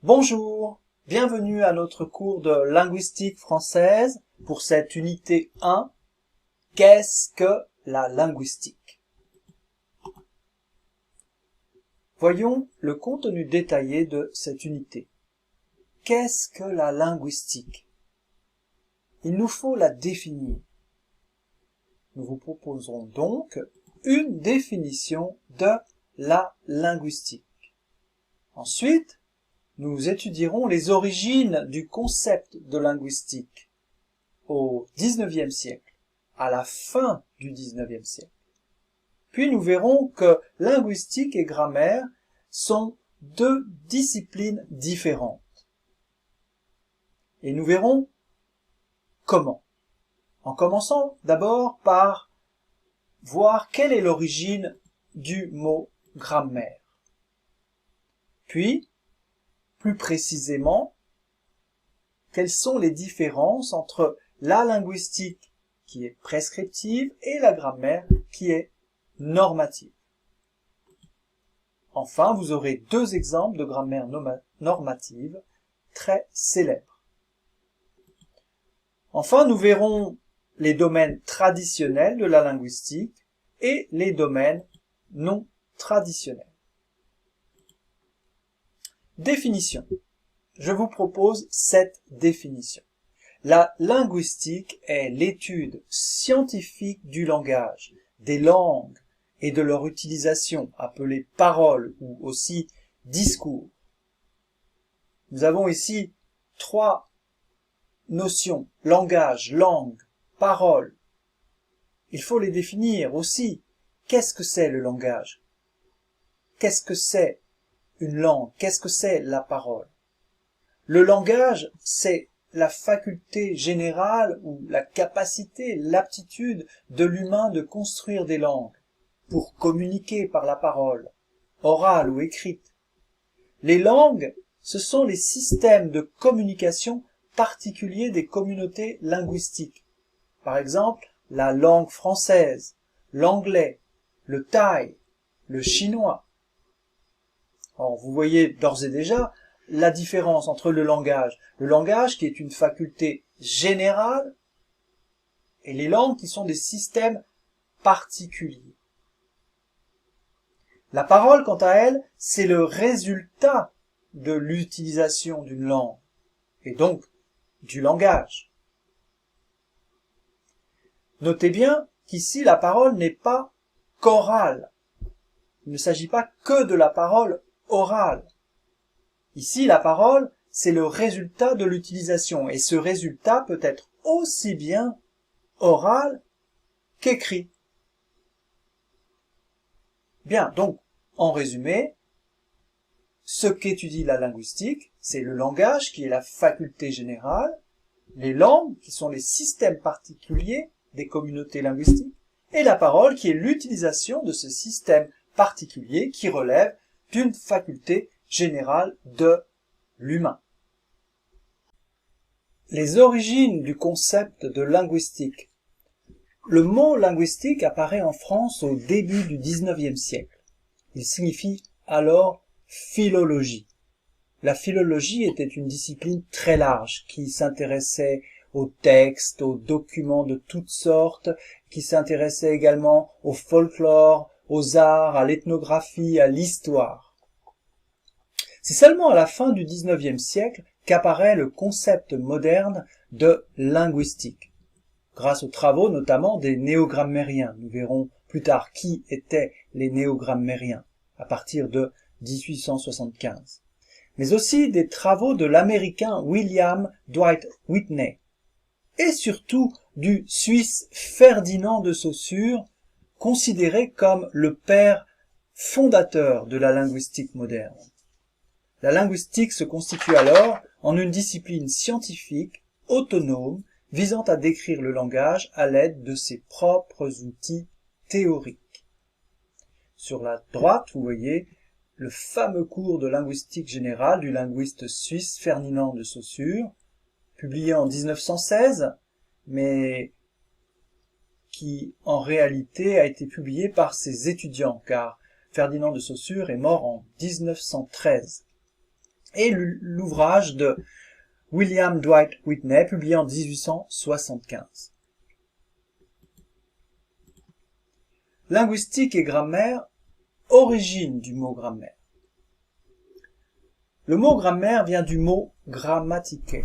Bonjour, bienvenue à notre cours de linguistique française pour cette unité 1. Qu'est-ce que la linguistique? Voyons le contenu détaillé de cette unité. Qu'est-ce que la linguistique? Il nous faut la définir. Nous vous proposerons donc une définition de la linguistique. Ensuite, nous étudierons les origines du concept de linguistique au XIXe siècle, à la fin du XIXe siècle. Puis nous verrons que linguistique et grammaire sont deux disciplines différentes. Et nous verrons comment. En commençant d'abord par voir quelle est l'origine du mot grammaire. Puis, plus précisément, quelles sont les différences entre la linguistique qui est prescriptive et la grammaire qui est normative. Enfin, vous aurez deux exemples de grammaire normative très célèbres. Enfin, nous verrons les domaines traditionnels de la linguistique et les domaines non traditionnels. Définition. Je vous propose cette définition. La linguistique est l'étude scientifique du langage, des langues et de leur utilisation, appelée parole ou aussi discours. Nous avons ici trois notions, langage, langue, parole. Il faut les définir aussi. Qu'est-ce que c'est le langage? Qu'est-ce que c'est une langue? Qu'est-ce que c'est la parole? Le langage, c'est la faculté générale ou la capacité, l'aptitude de l'humain de construire des langues pour communiquer par la parole, orale ou écrite. Les langues, ce sont les systèmes de communication particuliers des communautés linguistiques. Par exemple, la langue française, l'anglais, le thaï, le chinois. Alors, vous voyez d'ores et déjà la différence entre le langage qui est une faculté générale, et les langues qui sont des systèmes particuliers. La parole, quant à elle, c'est le résultat de l'utilisation d'une langue, et donc du langage. Notez bien qu'ici, la parole n'est pas qu'orale. Il ne s'agit pas que de la parole orale. Ici, la parole, c'est le résultat de l'utilisation, et ce résultat peut être aussi bien oral qu'écrit. Bien, donc, en résumé, ce qu'étudie la linguistique, c'est le langage qui est la faculté générale, les langues qui sont les systèmes particuliers des communautés linguistiques, et la parole qui est l'utilisation de ce système particulier qui relève d'une faculté générale de l'humain. Les origines du concept de linguistique. Le mot linguistique apparaît en France au début du XIXe siècle. Il signifie alors philologie. La philologie était une discipline très large qui s'intéressait aux textes, aux documents de toutes sortes, qui s'intéressait également au folklore, aux arts, à l'ethnographie, à l'histoire. C'est seulement à la fin du XIXe siècle qu'apparaît le concept moderne de linguistique, grâce aux travaux notamment des néogrammairiens. Nous verrons plus tard qui étaient les néogrammairiens à partir de 1875. Mais aussi des travaux de l'américain William Dwight Whitney et surtout du Suisse Ferdinand de Saussure, considéré comme le père fondateur de la linguistique moderne. La linguistique se constitue alors en une discipline scientifique, autonome, visant à décrire le langage à l'aide de ses propres outils théoriques. Sur la droite, vous voyez le fameux cours de linguistique générale du linguiste suisse Ferdinand de Saussure, publié en 1916, mais qui en réalité a été publié par ses étudiants, car Ferdinand de Saussure est mort en 1913. et l'ouvrage de William Dwight Whitney, publié en 1875. Linguistique et grammaire, origine du mot grammaire. Le mot grammaire vient du mot grammatike.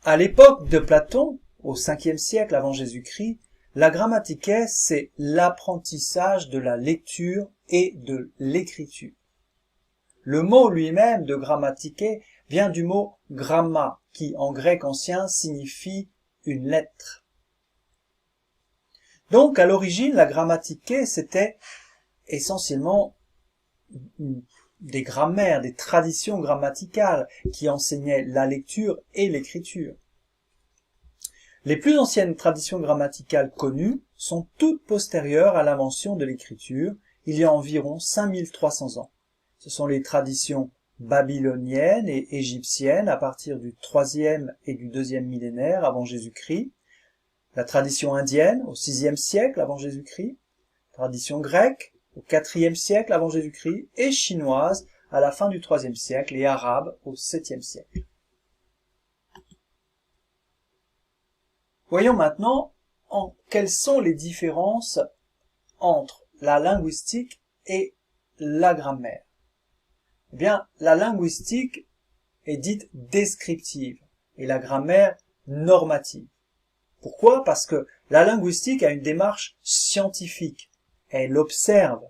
À l'époque de Platon, au 5e siècle avant Jésus-Christ, la grammatike, c'est l'apprentissage de la lecture et de l'écriture. Le mot lui-même de grammatike vient du mot gramma, qui en grec ancien signifie une lettre. Donc à l'origine, la grammatike, c'était essentiellement des grammaires, des traditions grammaticales qui enseignaient la lecture et l'écriture. Les plus anciennes traditions grammaticales connues sont toutes postérieures à l'invention de l'écriture, il y a environ 5300 ans. Ce sont les traditions babyloniennes et égyptiennes à partir du 3e et du 2e millénaire avant Jésus-Christ, la tradition indienne au 6e siècle avant Jésus-Christ, tradition grecque au 4e siècle avant Jésus-Christ et chinoise à la fin du 3e siècle et arabe au 7e siècle. Voyons maintenant quelles sont les différences entre la linguistique et la grammaire. Eh bien, la linguistique est dite descriptive et la grammaire normative. Pourquoi? Parce que la linguistique a une démarche scientifique. Elle observe,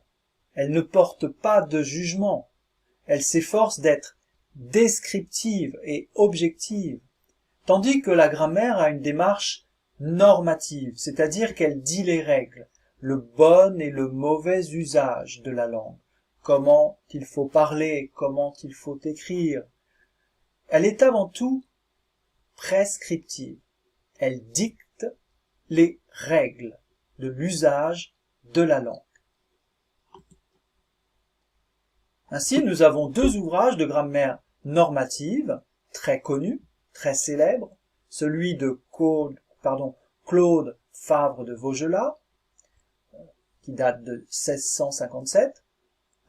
elle ne porte pas de jugement, elle s'efforce d'être descriptive et objective, tandis que la grammaire a une démarche normative, c'est-à-dire qu'elle dit les règles, le bon et le mauvais usage de la langue, comment il faut parler, comment il faut écrire. Elle est avant tout prescriptive, elle dicte les règles de l'usage de la langue. Ainsi, nous avons deux ouvrages de grammaire normative, très connus, très célèbres, celui de Claude Favre de Vaugelas, qui date de 1657,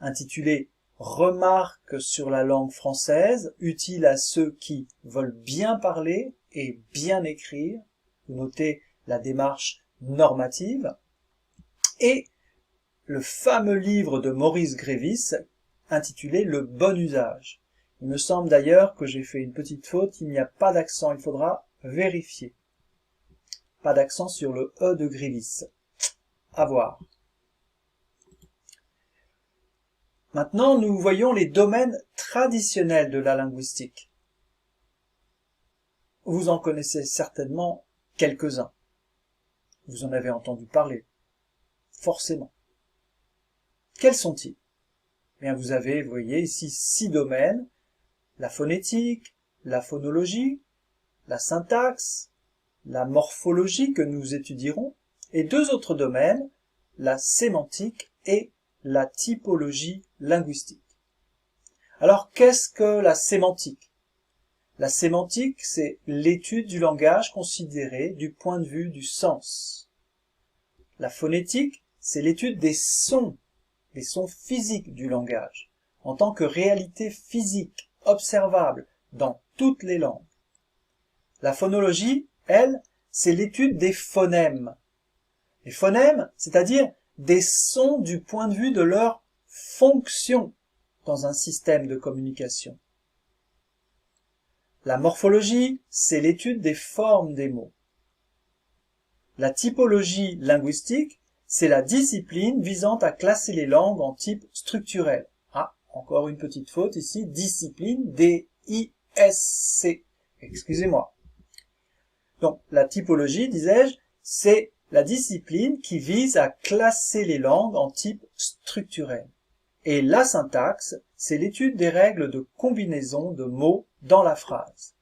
intitulé « Remarques sur la langue française, utile à ceux qui veulent bien parler et bien écrire ». Vous notez la démarche normative. Et le fameux livre de Maurice Grévis, intitulé « Le bon usage ». Il me semble d'ailleurs que j'ai fait une petite faute, il n'y a pas d'accent, il faudra vérifier. Pas d'accent sur le E de Grévis. À voir. Maintenant, nous voyons les domaines traditionnels de la linguistique. Vous en connaissez certainement quelques-uns. Vous en avez entendu parler. Forcément. Quels sont-ils? Bien, vous voyez ici 6 domaines. La phonétique, la phonologie, la syntaxe, la morphologie que nous étudierons, et 2 autres domaines, la sémantique et la typologie linguistique. Alors, qu'est-ce que la sémantique? La sémantique, c'est l'étude du langage considéré du point de vue du sens. La phonétique, c'est l'étude des sons physiques du langage, en tant que réalité physique, observable dans toutes les langues. La phonologie, elle, c'est l'étude des phonèmes. Les phonèmes, c'est-à-dire des sons du point de vue de leur fonction dans un système de communication. La morphologie, c'est l'étude des formes des mots. La typologie linguistique, c'est la discipline visant à classer les langues en types structurels. Ah, encore une petite faute ici, discipline, D-I-S-C. Excusez-moi. Donc, la typologie, disais-je, c'est la discipline qui vise à classer les langues en types structurels. Et la syntaxe, c'est l'étude des règles de combinaison de mots dans la phrase.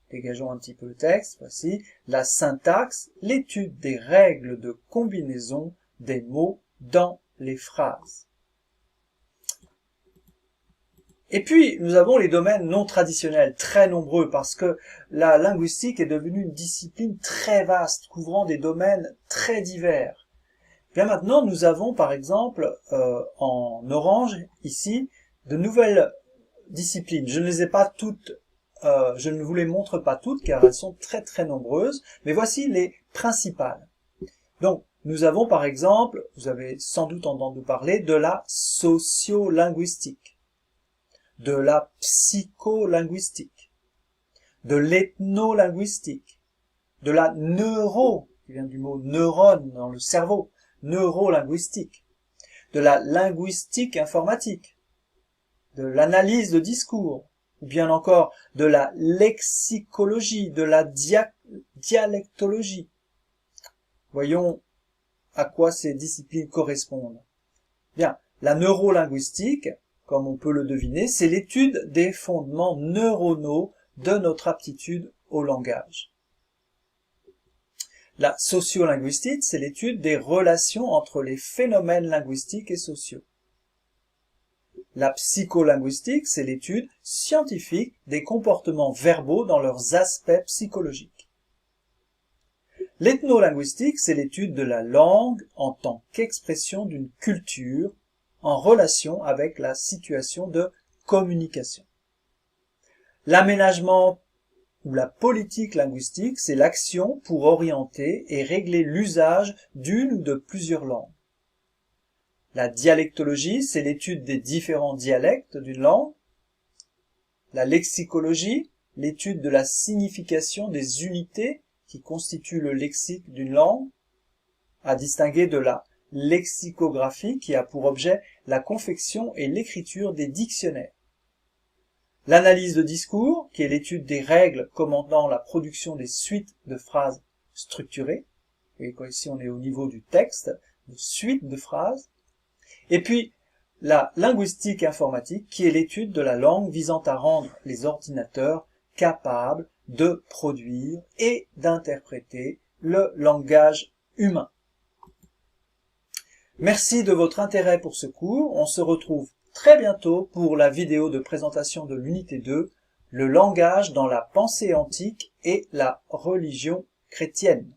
Dégageons un petit peu le texte, voici. La syntaxe, l'étude des règles de combinaison des mots dans les phrases. Et puis, nous avons les domaines non traditionnels, très nombreux, parce que la linguistique est devenue une discipline très vaste, couvrant des domaines très divers. Bien maintenant, nous avons par exemple en orange, ici, de nouvelles disciplines. Je ne les ai pas toutes, je ne vous les montre pas toutes car elles sont très très nombreuses, mais voici les principales. Donc, nous avons par exemple, vous avez sans doute entendu parler de la sociolinguistique, de la psycholinguistique, de l'ethnolinguistique, de la qui vient du mot neurone dans le cerveau, neurolinguistique, de la linguistique informatique, de l'analyse de discours, ou bien encore de la lexicologie, de la dialectologie. Voyons à quoi ces disciplines correspondent. Bien, la neurolinguistique, comme on peut le deviner, c'est l'étude des fondements neuronaux de notre aptitude au langage. La sociolinguistique, c'est l'étude des relations entre les phénomènes linguistiques et sociaux. La psycholinguistique, c'est l'étude scientifique des comportements verbaux dans leurs aspects psychologiques. L'ethnolinguistique, c'est l'étude de la langue en tant qu'expression d'une culture en relation avec la situation de communication. L'aménagement ou la politique linguistique, c'est l'action pour orienter et régler l'usage d'une ou de plusieurs langues. La dialectologie, c'est l'étude des différents dialectes d'une langue. La lexicologie, l'étude de la signification des unités qui constituent le lexique d'une langue, à distinguer de la lexicographie qui a pour objet la confection et l'écriture des dictionnaires. L'analyse de discours, qui est l'étude des règles commandant la production des suites de phrases structurées. Vous voyez ici on est au niveau du texte, de suite de phrases. Et puis la linguistique informatique, qui est l'étude de la langue visant à rendre les ordinateurs capables de produire et d'interpréter le langage humain. Merci de votre intérêt pour ce cours. On se retrouve très bientôt pour la vidéo de présentation de l'unité 2, le langage dans la pensée antique et la religion chrétienne.